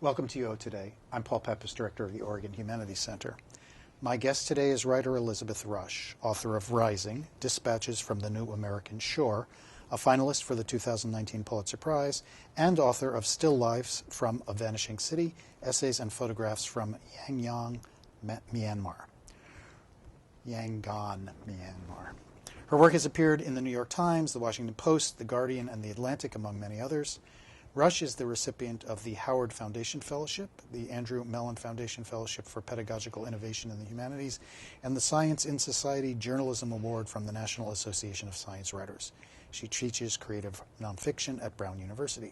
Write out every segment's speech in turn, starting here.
Welcome to UO Today. I'm Paul Peppis, Director of the Oregon Humanities Center. My guest today is writer Elizabeth Rush, author of Rising, Dispatches from the New American Shore, a finalist for the 2019 Pulitzer Prize, and author of Still Lifes from a Vanishing City, Essays and Photographs from Yangon, Myanmar. Her work has appeared in the New York Times, the Washington Post, the Guardian, and the Atlantic, among many others. Rush is the recipient of the Howard Foundation Fellowship, the Andrew Mellon Foundation Fellowship for Pedagogical Innovation in the Humanities, and the Science in Society Journalism Award from the National Association of Science Writers. She teaches creative nonfiction at Brown University.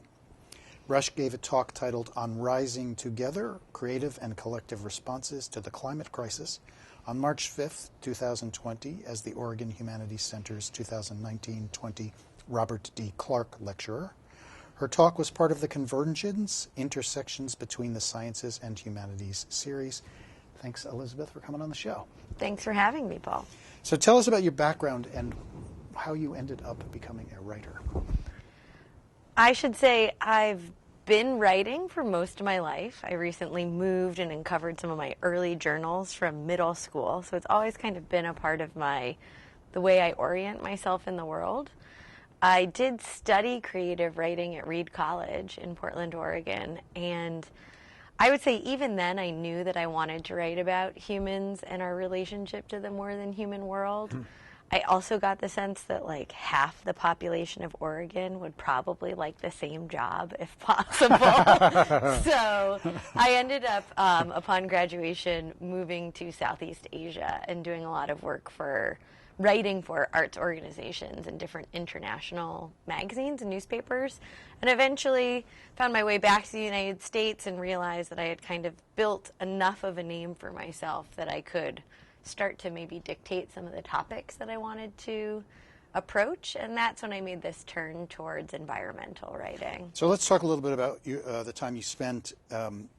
Rush gave a talk titled On Rising Together, Creative and Collective Responses to the Climate Crisis on March 5th, 2020, as the Oregon Humanities Center's 2019-20 Robert D. Clark Lecturer. Her talk was part of the Convergence, Intersections Between the Sciences and Humanities series. Thanks, Elizabeth, for coming on the show. Thanks for having me, Paul. So tell us about your background and how you ended up becoming a writer. I should say I've been writing for most of my life. I recently moved and uncovered some of my early journals from middle school, so it's always kind of been a part of the way I orient myself in the world. I did study creative writing at Reed College in Portland, Oregon, and I would say even then I knew that I wanted to write about humans and our relationship to the more than human world. I also got the sense that like half the population of Oregon would probably like the same job if possible. So I ended up, upon graduation, moving to Southeast Asia and doing a lot of work for writing for arts organizations and different international magazines and newspapers, and eventually found my way back to the United States and realized that I had kind of built enough of a name for myself that I could start to maybe dictate some of the topics that I wanted to approach, and that's when I made this turn towards environmental writing. So let's talk a little bit about the time you spent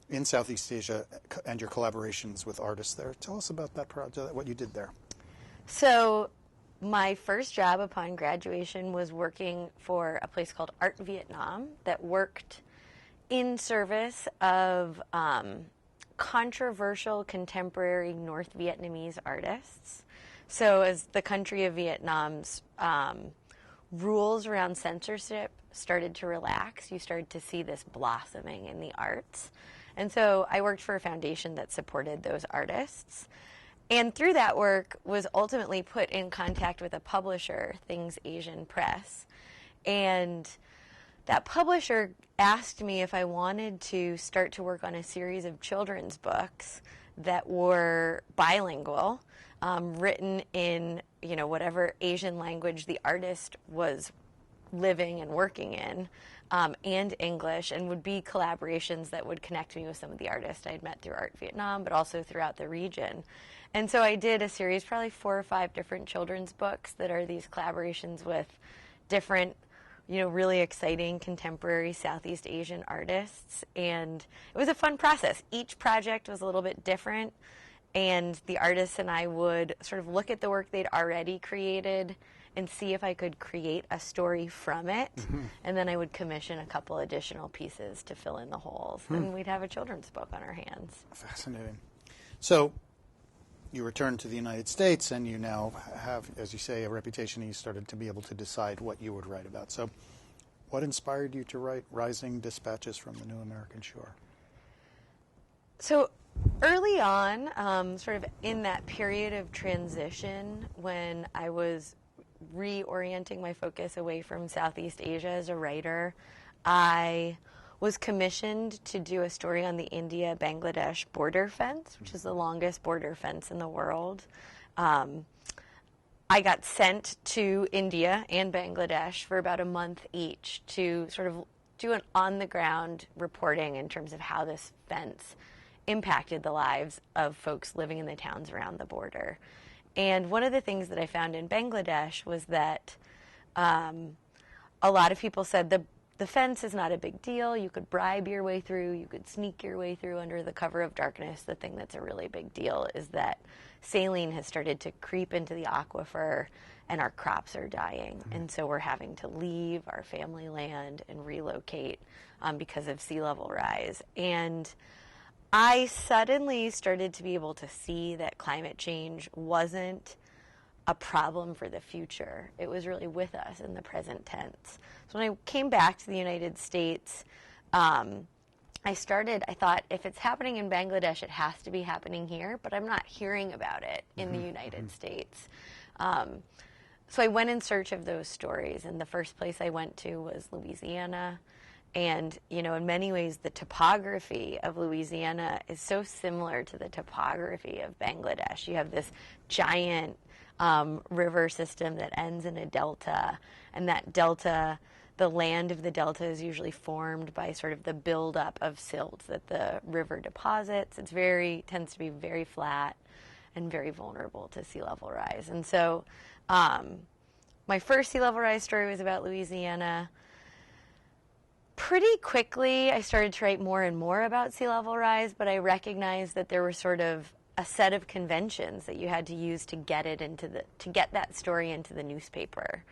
in Southeast Asia and your collaborations with artists there. Tell us about that project, what you did there. So my first job upon graduation was working for a place called Art Vietnam that worked in service of controversial contemporary North Vietnamese artists. So as the country of Vietnam's rules around censorship started to relax, you started to see this blossoming in the arts. And so I worked for a foundation that supported those artists. And through that work was ultimately put in contact with a publisher, Things Asian Press. And that publisher asked me if I wanted to start to work on a series of children's books that were bilingual, written in, whatever Asian language the artist was living and working in, and English, and would be collaborations that would connect me with some of the artists I had met through Art Vietnam, but also throughout the region. And so I did a series, probably 4 or 5 different children's books that are these collaborations with different, really exciting contemporary Southeast Asian artists. And it was a fun process. Each project was a little bit different, and the artists and I would sort of look at the work they'd already created and see if I could create a story from it. And then I would commission a couple additional pieces to fill in the holes. And we'd have a children's book on our hands. Fascinating. So you returned to the United States, and you now have, as you say, a reputation, and you started to be able to decide what you would write about. So what inspired you to write Rising, Dispatches from the New American Shore? So early on, sort of in that period of transition when I was reorienting my focus away from Southeast Asia as a writer, I was commissioned to do a story on the India-Bangladesh border fence, which is the longest border fence in the world. I got sent to India and Bangladesh for about a month each to sort of do an on-the-ground reporting in terms of how this fence impacted the lives of folks living in the towns around the border. And one of the things that I found in Bangladesh was that a lot of people said the fence is not a big deal. You could bribe your way through. You could sneak your way through under the cover of darkness. The thing that's a really big deal is that saline has started to creep into the aquifer and our crops are dying. And so we're having to leave our family land and relocate because of sea level rise. And I suddenly started to be able to see that climate change wasn't a problem for the future. It was really with us in the present tense. So when I came back to the United States, I thought, if it's happening in Bangladesh, it has to be happening here, but I'm not hearing about it in the United States. So I went in search of those stories, and the first place I went to was Louisiana. And, in many ways, the topography of Louisiana is so similar to the topography of Bangladesh. You have this giant river system that ends in a delta, and that delta, the land of the delta is usually formed by sort of the buildup of silt that the river deposits. Tends to be very flat and very vulnerable to sea level rise. And so my first sea level rise story was about Louisiana. Pretty quickly, I started to write more and more about sea level rise, but I recognized that there were sort of a set of conventions that you had to use to get that story into the newspaper.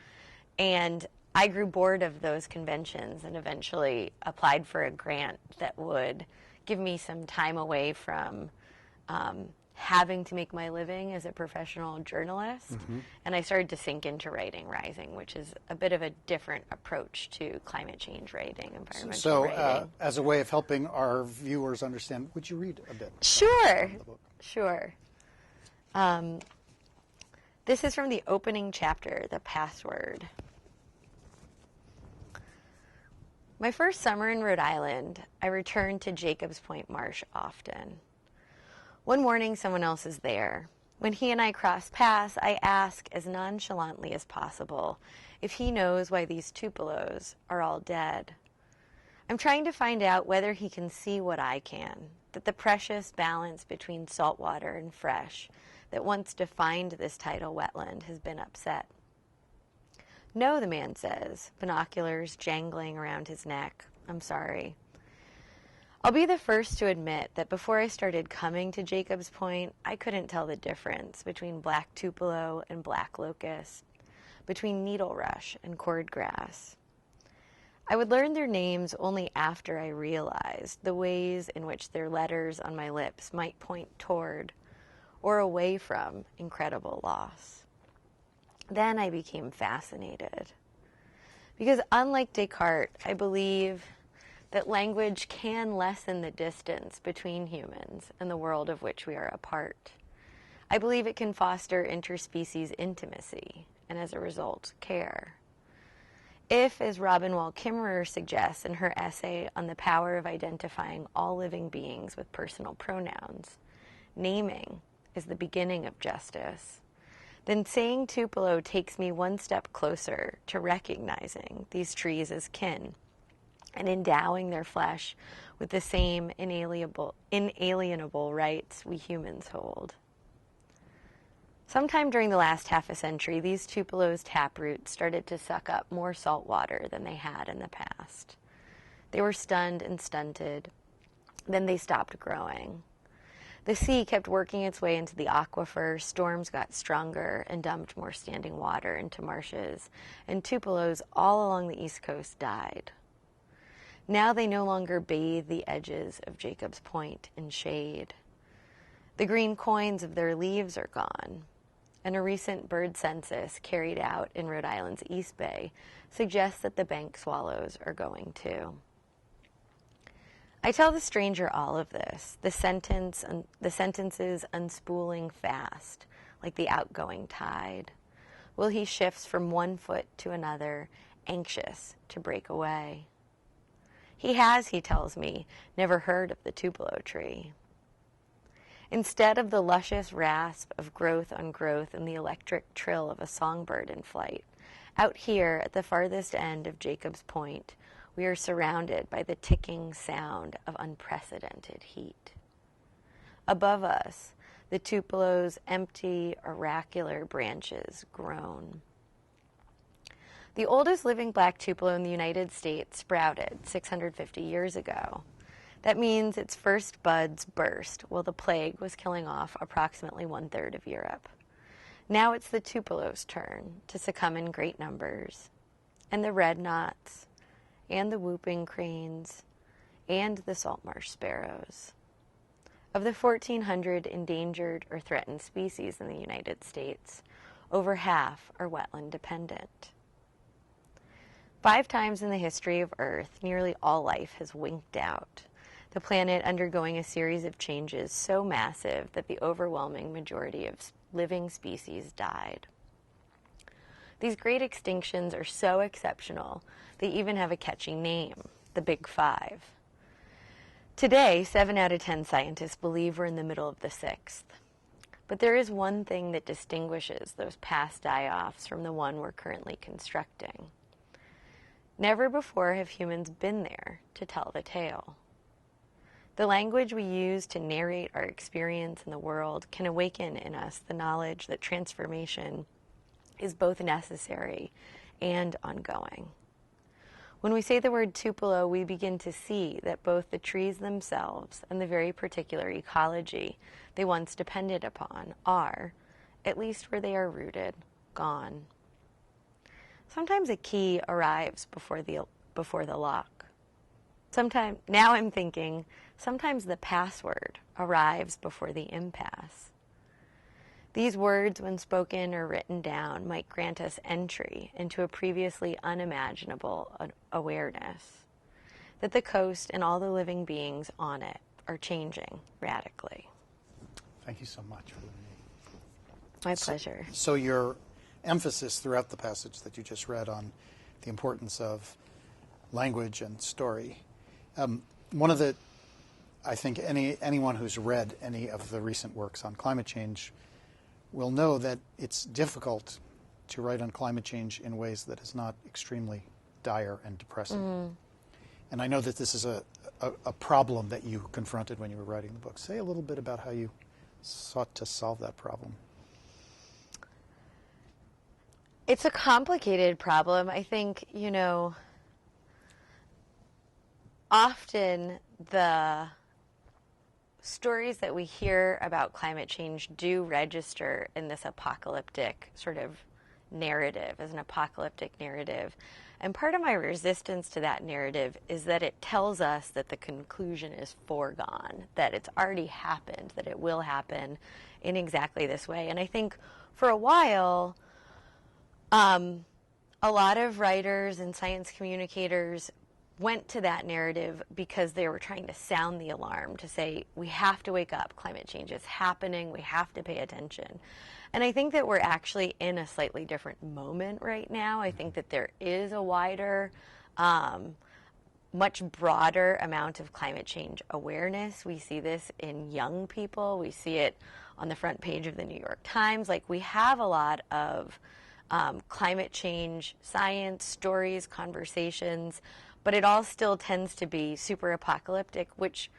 And I grew bored of those conventions and eventually applied for a grant that would give me some time away from having to make my living as a professional journalist. And I started to sink into writing Rising, which is a bit of a different approach to climate change writing, environmental writing. So as a way of helping our viewers understand, would you read a bit? Sure. From the book? Sure. This is from the opening chapter, The Password. My first summer in Rhode Island, I returned to Jacobs Point Marsh often. One morning, someone else is there. When he and I cross paths, I ask as nonchalantly as possible if he knows why these tupelos are all dead. I'm trying to find out whether he can see what I can, that the precious balance between saltwater and fresh that once defined this tidal wetland has been upset. No, the man says, binoculars jangling around his neck. I'm sorry. I'll be the first to admit that before I started coming to Jacobs Point, I couldn't tell the difference between black tupelo and black locust, between needle rush and cordgrass. I would learn their names only after I realized the ways in which their letters on my lips might point toward or away from incredible loss. Then I became fascinated. Because unlike Descartes, I believe that language can lessen the distance between humans and the world of which we are a part. I believe it can foster interspecies intimacy and, as a result, care. If, as Robin Wall Kimmerer suggests in her essay on the power of identifying all living beings with personal pronouns, naming is the beginning of justice, then saying Tupelo takes me one step closer to recognizing these trees as kin and endowing their flesh with the same inalienable rights we humans hold. Sometime during the last half a century, these tupelo's taproots started to suck up more salt water than they had in the past. They were stunned and stunted. Then they stopped growing. The sea kept working its way into the aquifer, storms got stronger and dumped more standing water into marshes, and tupelos all along the East Coast died. Now they no longer bathe the edges of Jacobs Point in shade. The green coins of their leaves are gone, and a recent bird census carried out in Rhode Island's East Bay suggests that the bank swallows are going too. I tell the stranger all of this, the sentences unspooling fast, like the outgoing tide, while he shifts from one foot to another, anxious to break away. He has, he tells me, never heard of the tupelo tree. Instead of the luscious rasp of growth on growth and the electric trill of a songbird in flight, out here at the farthest end of Jacobs Point, we are surrounded by the ticking sound of unprecedented heat. Above us, the tupelo's empty, oracular branches groan. The oldest living black tupelo in the United States sprouted 650 years ago. That means its first buds burst while the plague was killing off approximately 1/3 of Europe. Now it's the Tupelo's turn to succumb in great numbers, and the red knots, and the whooping cranes, and the salt marsh sparrows. Of the 1,400 endangered or threatened species in the United States, over half are wetland dependent. 5 times in the history of Earth, nearly all life has winked out, the planet undergoing a series of changes so massive that the overwhelming majority of living species died. These great extinctions are so exceptional, they even have a catchy name, the Big Five. Today, 7 out of 10 scientists believe we're in the middle of the 6th. But there is one thing that distinguishes those past die-offs from the one we're currently constructing. Never before have humans been there to tell the tale. The language we use to narrate our experience in the world can awaken in us the knowledge that transformation is both necessary and ongoing. When we say the word Tupelo, we begin to see that both the trees themselves and the very particular ecology they once depended upon are, at least where they are rooted, gone. Sometimes a key arrives before the lock. Now I'm thinking, sometimes the password arrives before the impasse. These words, when spoken or written down, might grant us entry into a previously unimaginable awareness that the coast and all the living beings on it are changing radically. Thank you so much for the meeting. My pleasure. So your emphasis throughout the passage that you just read on the importance of language and story. One of the, I think anyone who's read any of the recent works on climate change will know that it's difficult to write on climate change in ways that is not extremely dire and depressing. Mm. And I know that this is a problem that you confronted when you were writing the book. Say a little bit about how you sought to solve that problem. It's a complicated problem. I think, often the stories that we hear about climate change do register in this apocalyptic sort of narrative, as an apocalyptic narrative. And part of my resistance to that narrative is that it tells us that the conclusion is foregone, that it's already happened, that it will happen in exactly this way. And I think for a while, a lot of writers and science communicators went to that narrative because they were trying to sound the alarm, to say, we have to wake up, climate change is happening, we have to pay attention. And I think that we're actually in a slightly different moment right now. I think that there is a wider, much broader amount of climate change awareness. We see this in young people. We see it on the front page of the New York Times. Like, we have a lot of climate change science, stories, conversations, but it all still tends to be super apocalyptic, which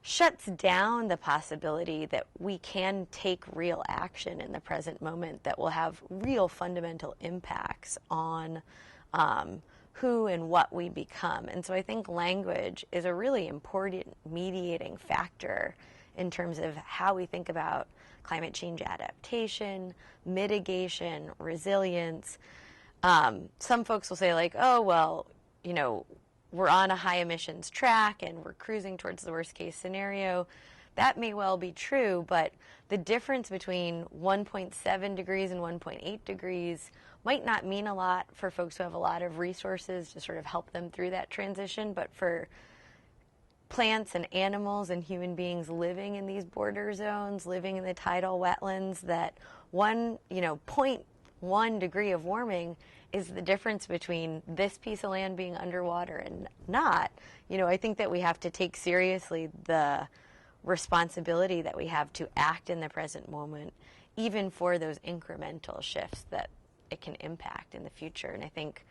shuts down the possibility that we can take real action in the present moment that will have real fundamental impacts on who and what we become. And so I think language is a really important mediating factor in terms of how we think about climate change adaptation, mitigation, resilience. Some folks will say, like, oh, well, we're on a high emissions track and we're cruising towards the worst case scenario. That may well be true, but the difference between 1.7 degrees and 1.8 degrees might not mean a lot for folks who have a lot of resources to sort of help them through that transition, but for plants and animals and human beings living in these border zones, living in the tidal wetlands, that 0.1 degree of warming is the difference between this piece of land being underwater and not. I think that we have to take seriously the responsibility that we have to act in the present moment, even for those incremental shifts that it can impact in the future. And I think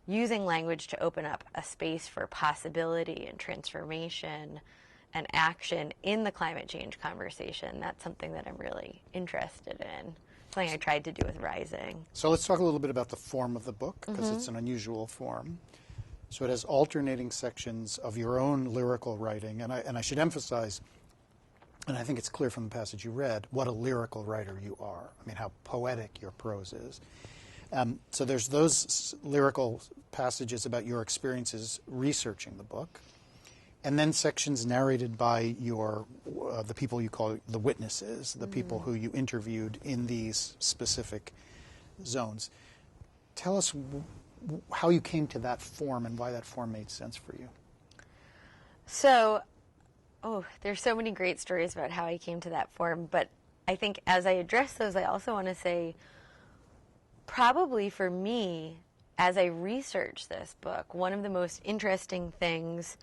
using language to open up a space for possibility and transformation and action in the climate change conversation, that's something that I'm really interested in. Something I tried to do with Rising. So let's talk a little bit about the form of the book, because it's an unusual form. So it has alternating sections of your own lyrical writing, and I should emphasize and I think it's clear from the passage you read, what a lyrical writer you are. I mean, how poetic your prose is. So there's those lyrical passages about your experiences researching the book, and then sections narrated by the people you call the witnesses, the people who you interviewed in these specific zones. Tell us how you came to that form and why that form made sense for you. So, there's so many great stories about how I came to that form, but I think as I address those, I also want to say, probably for me, as I researched this book, one of the most interesting things,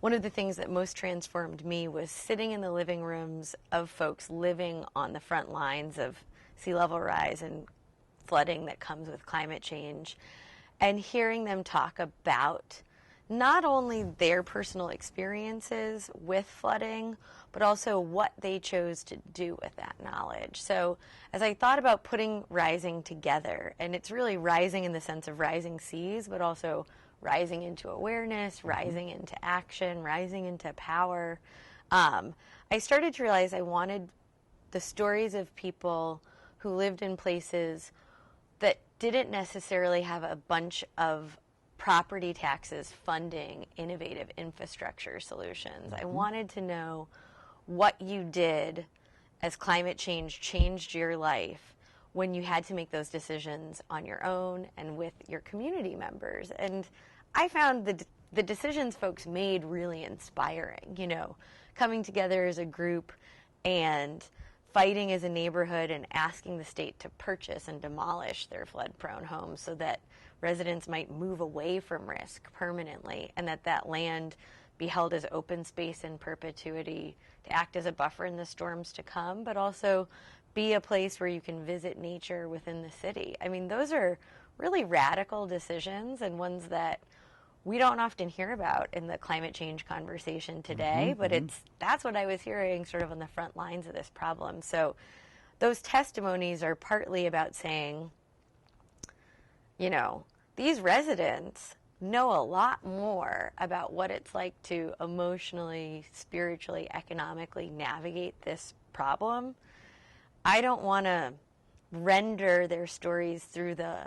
one of the things that most transformed me was sitting in the living rooms of folks living on the front lines of sea level rise and flooding that comes with climate change, and hearing them talk about not only their personal experiences with flooding, but also what they chose to do with that knowledge. So as I thought about putting rising together, and it's really rising in the sense of rising seas, but also rising into awareness, rising into action, rising into power, I started to realize I wanted the stories of people who lived in places that didn't necessarily have a bunch of property taxes funding innovative infrastructure solutions. I wanted to know what you did as climate change changed your life when you had to make those decisions on your own and with your community members. And I found the decisions folks made really inspiring, coming together as a group and fighting as a neighborhood and asking the state to purchase and demolish their flood-prone homes so that residents might move away from risk permanently, and that land be held as open space in perpetuity to act as a buffer in the storms to come, but also be a place where you can visit nature within the city. I mean, those are really radical decisions and ones that we don't often hear about in the climate change conversation today, but that's what I was hearing sort of on the front lines of this problem. So those testimonies are partly about saying, these residents know a lot more about what it's like to emotionally, spiritually, economically navigate this problem. I don't want to render their stories through the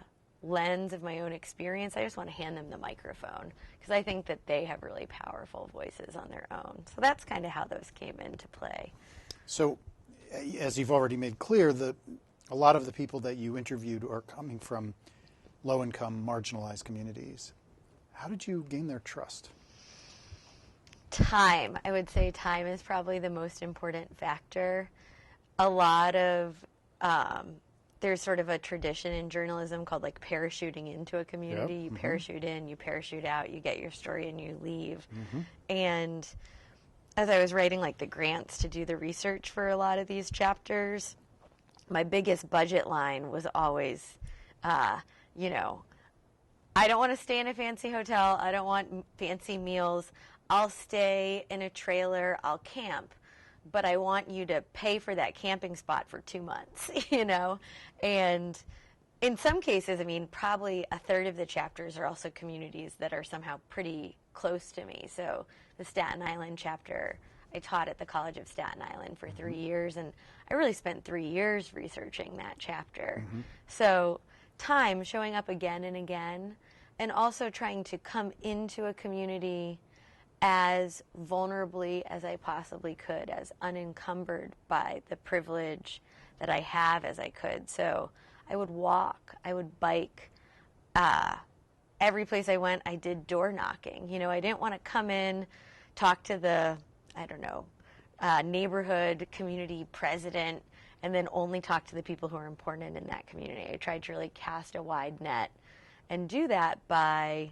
lens of my own experience. I just want to hand them the microphone because I think that they have really powerful voices on their own. So that's kind of how those came into play. So, as you've already made clear, a lot of the people that you interviewed are coming from low-income, marginalized communities. How did you gain their trust? Time. I would say time is probably the most important factor. A lot of there's sort of a tradition in journalism called like parachuting into a community. You parachute in, you parachute out, you get your story and you leave. And as I was writing like the grants to do the research for a lot of these chapters, my biggest budget line was always, I don't want to stay in a fancy hotel. I don't want fancy meals. I'll stay in a trailer. I'll camp. But I want you to pay for that camping spot for 2 months, And in some cases, probably a third of the chapters are also communities that are somehow pretty close to me. So the Staten Island chapter, I taught at the College of Staten Island for 3 years, and I really spent 3 years researching that chapter. So time, showing up again and again, and also trying to come into a community as vulnerably as I possibly could, as unencumbered by the privilege that I have as I could. So I would walk, I would bike. Every place I went, I did door knocking. I didn't want to come in, talk to the, neighborhood community president, and then only talk to the people who are important in that community. I tried to really cast a wide net and do that by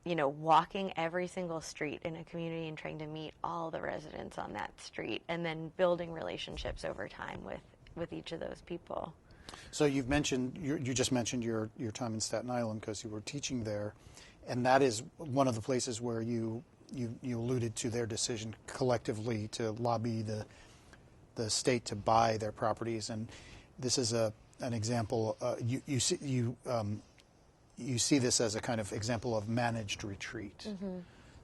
walking every single street in a community and trying to meet all the residents on that street, and then building relationships over time with each of those people. So you just mentioned your time in Staten Island because you were teaching there, and that is one of the places where you alluded to their decision collectively to lobby the state to buy their properties, and this is an example. You see this as a kind of example of managed retreat.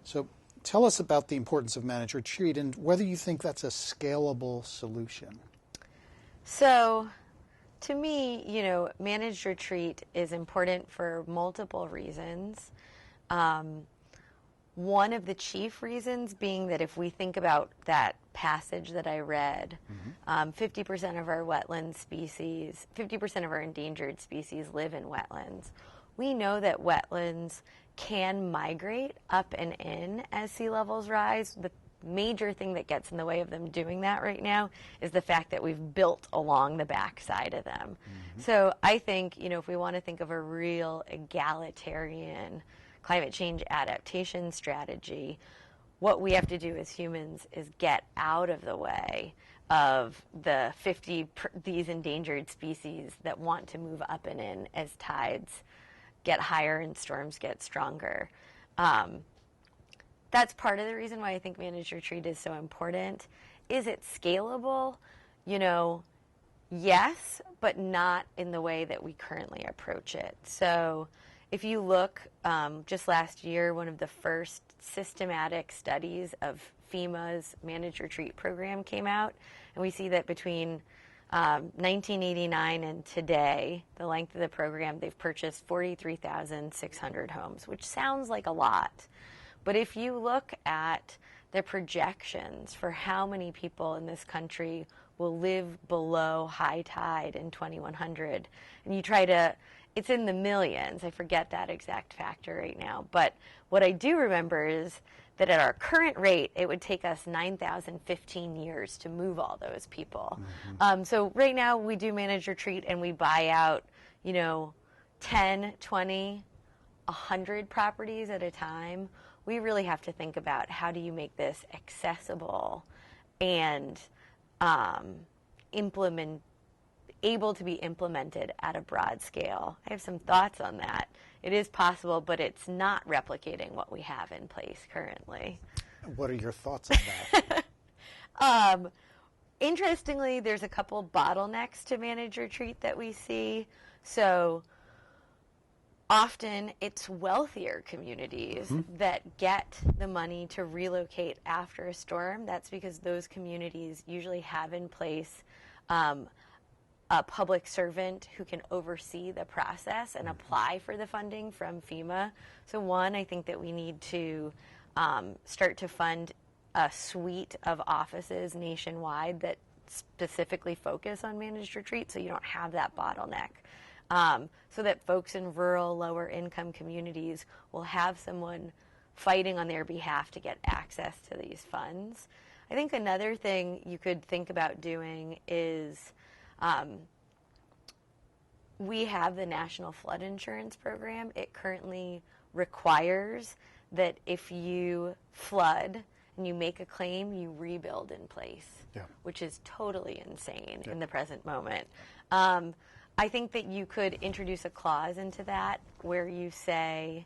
So Tell us about the importance of managed retreat and whether you think that's a scalable solution. So, to me, managed retreat is important for multiple reasons. One of the chief reasons being that if we think about that passage that I read, 50% of our wetland species, 50% of our endangered species live in wetlands. We know that wetlands can migrate up and in as sea levels rise. The major thing that gets in the way of them doing that right now is the fact that we've built along the backside of them. So I think, if we want to think of a real egalitarian climate change adaptation strategy, what we have to do as humans is get out of the way of the these endangered species that want to move up and in as tides get higher and storms get stronger. That's part of the reason why I think managed retreat is so important. Is it scalable? Yes, but not in the way that we currently approach it. So if you look, just last year, one of the first systematic studies of FEMA's managed retreat program came out, and we see that between 1989 and today, the length of the program, they've purchased 43,600 homes, which sounds like a lot. But if you look at the projections for how many people in this country will live below high tide in 2100, and you try to, it's in the millions. I forget that exact factor right now. But what I do remember is that at our current rate, it would take us 9,015 years to move all those people. So right now we do managed retreat and we buy out, 10, 20, 100 properties at a time. We really have to think about how do you make this accessible and able to be implemented at a broad scale. I have some thoughts on that. It is possible, but it's not replicating what we have in place currently. What are your thoughts on that? Interestingly, there's a couple bottlenecks to managed retreat that we see. So often it's wealthier communities that get the money to relocate after a storm. That's because those communities usually have in place a public servant who can oversee the process and apply for the funding from FEMA. So one, I think that we need to start to fund a suite of offices nationwide that specifically focus on managed retreat so you don't have that bottleneck. So that folks in rural, lower income communities will have someone fighting on their behalf to get access to these funds. I think another thing you could think about doing is we have the National Flood Insurance Program. It currently requires that if you flood and you make a claim, you rebuild in place, which is totally insane in the present moment. I think that you could introduce a clause into that where you say,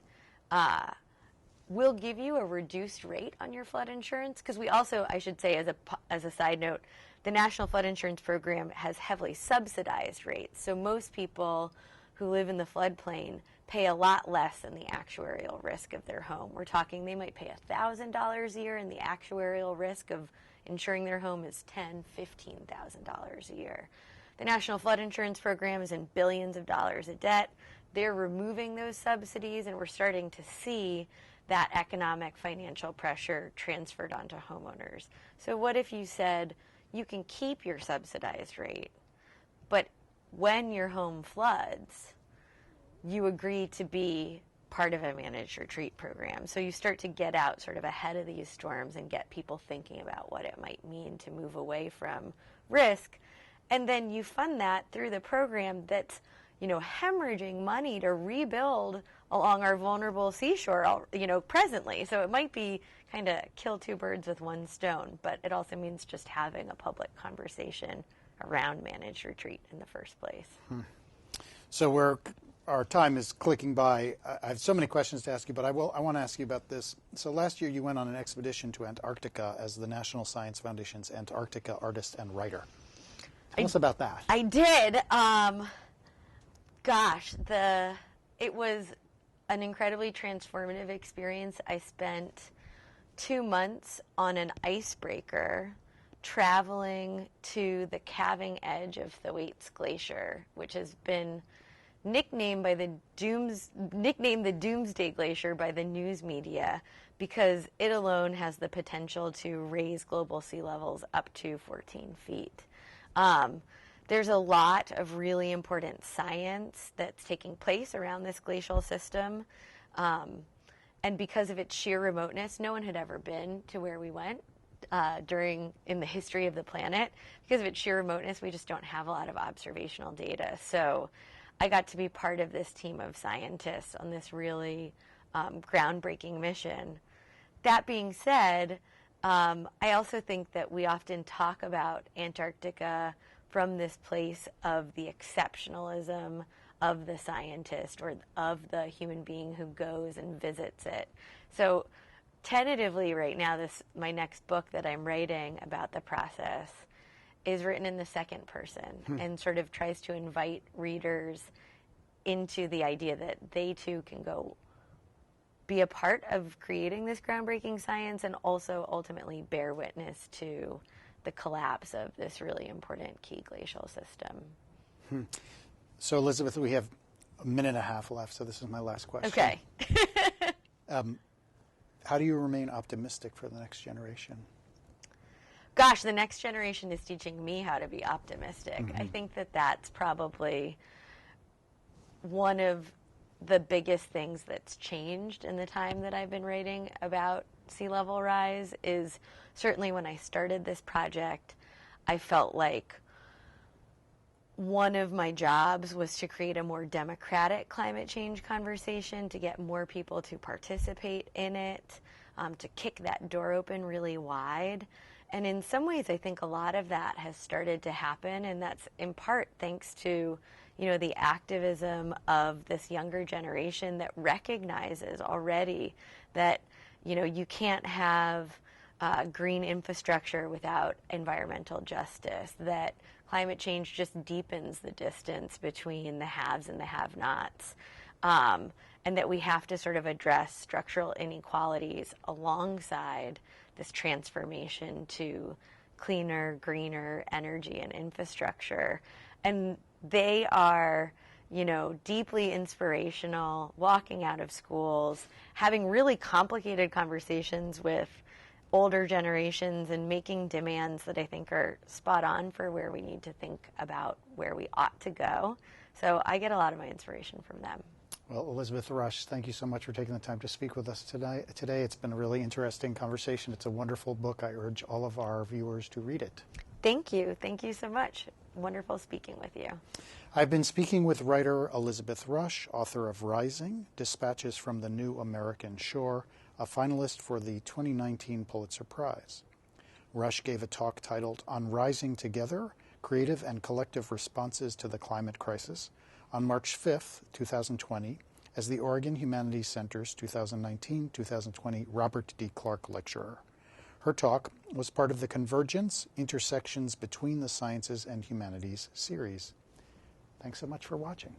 we'll give you a reduced rate on your flood insurance, because we also, I should say as a side note, the National Flood Insurance Program has heavily subsidized rates. So most people who live in the floodplain pay a lot less than the actuarial risk of their home. We're talking they might pay $1,000 a year, and the actuarial risk of insuring their home is $10,000, $15,000 a year. The National Flood Insurance Program is in billions of dollars of debt. They're removing those subsidies, and we're starting to see that economic financial pressure transferred onto homeowners. So what if you said, you can keep your subsidized rate, but when your home floods, you agree to be part of a managed retreat program. So you start to get out sort of ahead of these storms and get people thinking about what it might mean to move away from risk. And then you fund that through the program that's, hemorrhaging money to rebuild along our vulnerable seashore, presently. So it might be kind of kill two birds with one stone, but it also means just having a public conversation around managed retreat in the first place. So our time is clicking by. I have so many questions to ask you, but I want to ask you about this. So last year you went on an expedition to Antarctica as the National Science Foundation's Antarctica artist and writer. Tell us about that. I did. It was an incredibly transformative experience. I spent 2 months on an icebreaker traveling to the calving edge of Thwaites Glacier, which has been nicknamed the Doomsday Glacier by the news media because it alone has the potential to raise global sea levels up to 14 feet. There's a lot of really important science that's taking place around this glacial system. And because of its sheer remoteness, no one had ever been to where we went in the history of the planet. Because of its sheer remoteness, we just don't have a lot of observational data. So I got to be part of this team of scientists on this really groundbreaking mission. That being said, I also think that we often talk about Antarctica from this place of the exceptionalism of the scientist or of the human being who goes and visits it. So tentatively right now, my next book that I'm writing about the process is written in the second person and sort of tries to invite readers into the idea that they too can go be a part of creating this groundbreaking science and also ultimately bear witness to the collapse of this really important key glacial system. So, Elizabeth, we have a minute and a half left, so this is my last question. Okay. How do you remain optimistic for the next generation? Gosh, the next generation is teaching me how to be optimistic. I think that that's probably one of the biggest things that's changed in the time that I've been writing about sea level rise is certainly when I started this project, I felt like one of my jobs was to create a more democratic climate change conversation, to get more people to participate in it, to kick that door open really wide. And in some ways, I think a lot of that has started to happen, and that's in part thanks to, the activism of this younger generation that recognizes already that, you can't have green infrastructure without environmental justice, that climate change just deepens the distance between the haves and the have-nots, and that we have to sort of address structural inequalities alongside this transformation to cleaner, greener energy and infrastructure. And they are, deeply inspirational, walking out of schools, having really complicated conversations with older generations and making demands that I think are spot on for where we need to think about where we ought to go. So I get a lot of my inspiration from them. Well, Elizabeth Rush, thank you so much for taking the time to speak with us today. It's been a really interesting conversation. It's a wonderful book. I urge all of our viewers to read it. Thank you. Thank you so much. Wonderful speaking with you. I've been speaking with writer Elizabeth Rush, author of Rising, Dispatches from the New American Shore, a finalist for the 2019 Pulitzer Prize. Rush gave a talk titled On Rising Together, Creative and Collective Responses to the Climate Crisis on March 5th, 2020, as the Oregon Humanities Center's 2019-2020 Robert D. Clark Lecturer. Her talk was part of the Convergence, Intersections Between the Sciences and Humanities series. Thanks so much for watching.